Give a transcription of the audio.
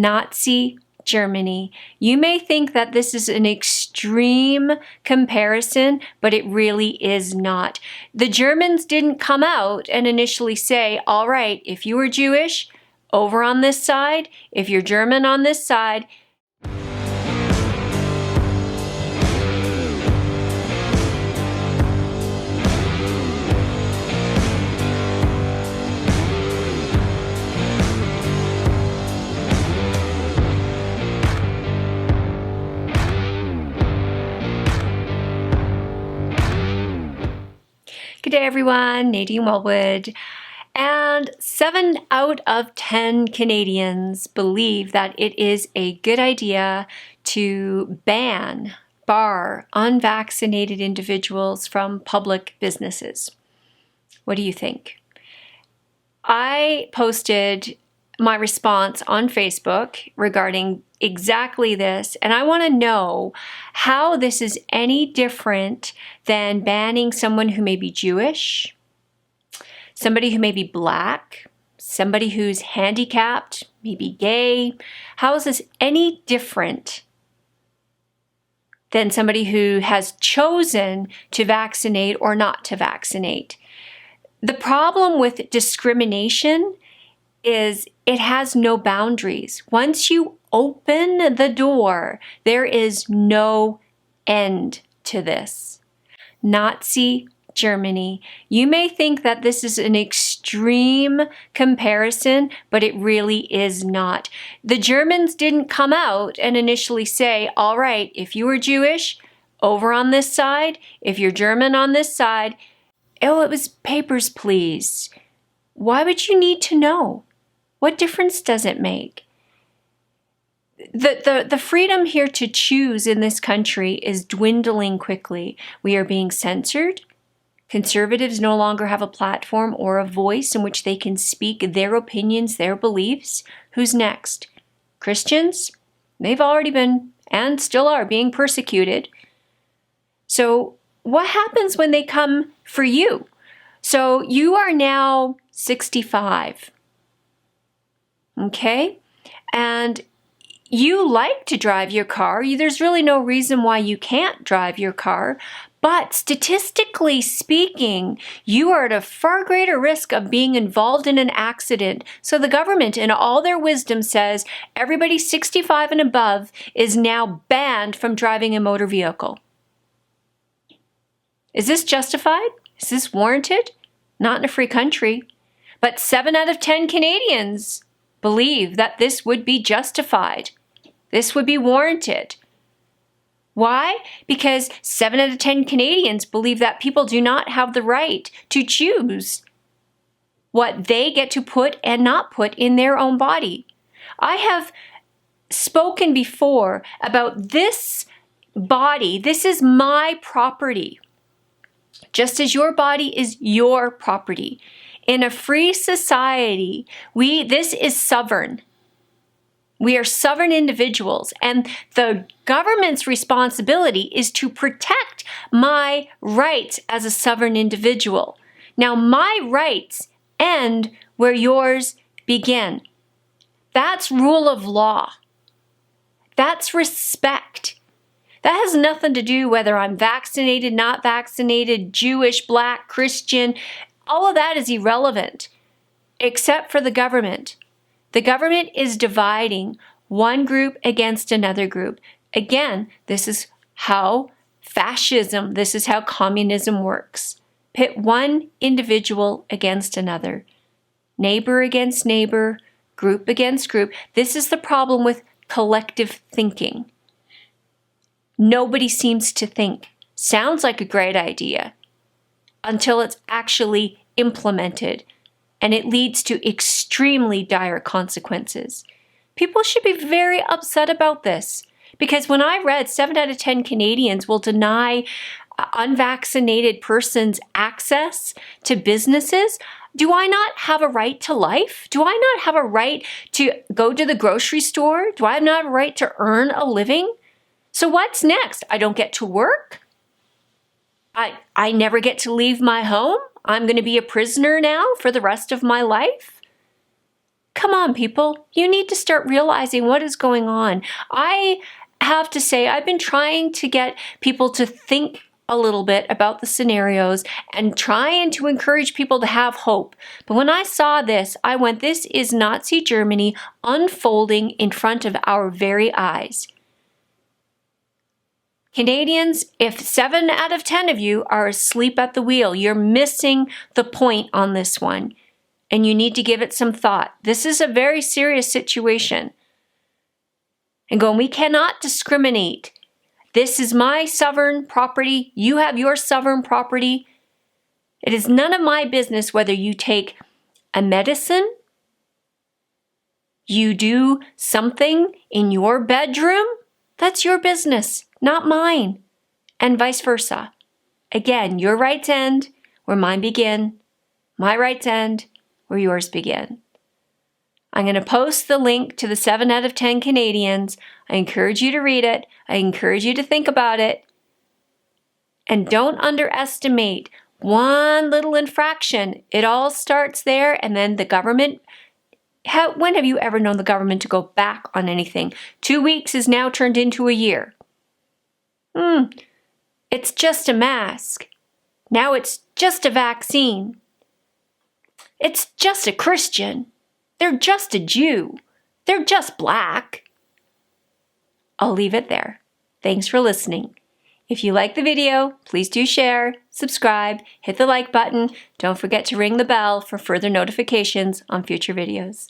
Nazi Germany. You may think that this is an extreme comparison, but it really is not. The Germans didn't come out and initially say, all right, if you were Jewish, over on this side, if you're German on this side. Good day, everyone. Nadine Wellwood. And 7 out of 10 Canadians believe that it is a good idea to bar unvaccinated individuals from public businesses. What do you think? I posted my response on Facebook regarding exactly this, and I want to know how this is any different than banning someone who may be Jewish, somebody who may be Black, somebody who's handicapped, maybe gay. How is this any different than somebody who has chosen to vaccinate or not to vaccinate? The problem with discrimination is it has no boundaries. Once you open the door, there is no end to this. Nazi Germany. You may think that this is an extreme comparison, but it really is not. The Germans didn't come out and initially say, all right, if you were Jewish, over on this side, if you're German on this side. Oh, it was papers, please. Why would you need to know? What difference does it make? The freedom here to choose in this country is dwindling quickly. We are being censored. Conservatives no longer have a platform or a voice in which they can speak their opinions, their beliefs. Who's next? Christians? They've already been and still are being persecuted. So what happens when they come for you? So you are now 65. Okay? And you like to drive your car. There's really no reason why you can't drive your car. But statistically speaking, you are at a far greater risk of being involved in an accident. So the government, in all their wisdom, says everybody 65 and above is now banned from driving a motor vehicle. Is this justified? Is this warranted? Not in a free country. But 7 out of 10 Canadians believe that this would be justified. This would be warranted. Why? Because 7 out of 10 Canadians believe that people do not have the right to choose what they get to put and not put in their own body. I have spoken before about this body. This is my property. Just as your body is your property. In a free society, this is sovereign. We are sovereign individuals, and the government's responsibility is to protect my rights as a sovereign individual. Now, my rights end where yours begin. That's rule of law. That's respect. That has nothing to do whether I'm vaccinated, not vaccinated, Jewish, Black, Christian. All of that is irrelevant, except for the government. The government is dividing one group against another group. Again, this is how fascism, this is how communism works. Pit one individual against another. Neighbor against neighbor, group against group. This is the problem with collective thinking. Nobody seems to think. Sounds like a great idea. Until it's actually implemented, and it leads to extremely dire consequences. People should be very upset about this, because when I read 7 out of 10 Canadians will deny unvaccinated persons access to businesses, do I not have a right to life? Do I not have a right to go to the grocery store? Do I not have a right to earn a living? So what's next? I don't get to work? I never get to leave my home? I'm going to be a prisoner now for the rest of my life? Come on, people. You need to start realizing what is going on. I have to say, I've been trying to get people to think a little bit about the scenarios and trying to encourage people to have hope. But when I saw this, I went, this is Nazi Germany unfolding in front of our very eyes. Canadians, if 7 out of 10 of you are asleep at the wheel, you're missing the point on this one. And you need to give it some thought. This is a very serious situation. And going, we cannot discriminate. This is my sovereign property. You have your sovereign property. It is none of my business whether you take a medicine, you do something in your bedroom. That's your business, not mine. And vice versa. Again, your rights end where mine begin. My rights end where yours begin. I'm going to post the link to the 7 out of 10 Canadians. I encourage you to read it. I encourage you to think about it. And don't underestimate one little infraction. It all starts there, and then the government. When have you ever known the government to go back on anything? 2 weeks is now turned into a year. It's just a mask. Now it's just a vaccine. It's just a Christian. They're just a Jew. They're just black. I'll leave it there. Thanks for listening. If you like the video, please do share, subscribe, hit the like button. Don't forget to ring the bell for further notifications on future videos.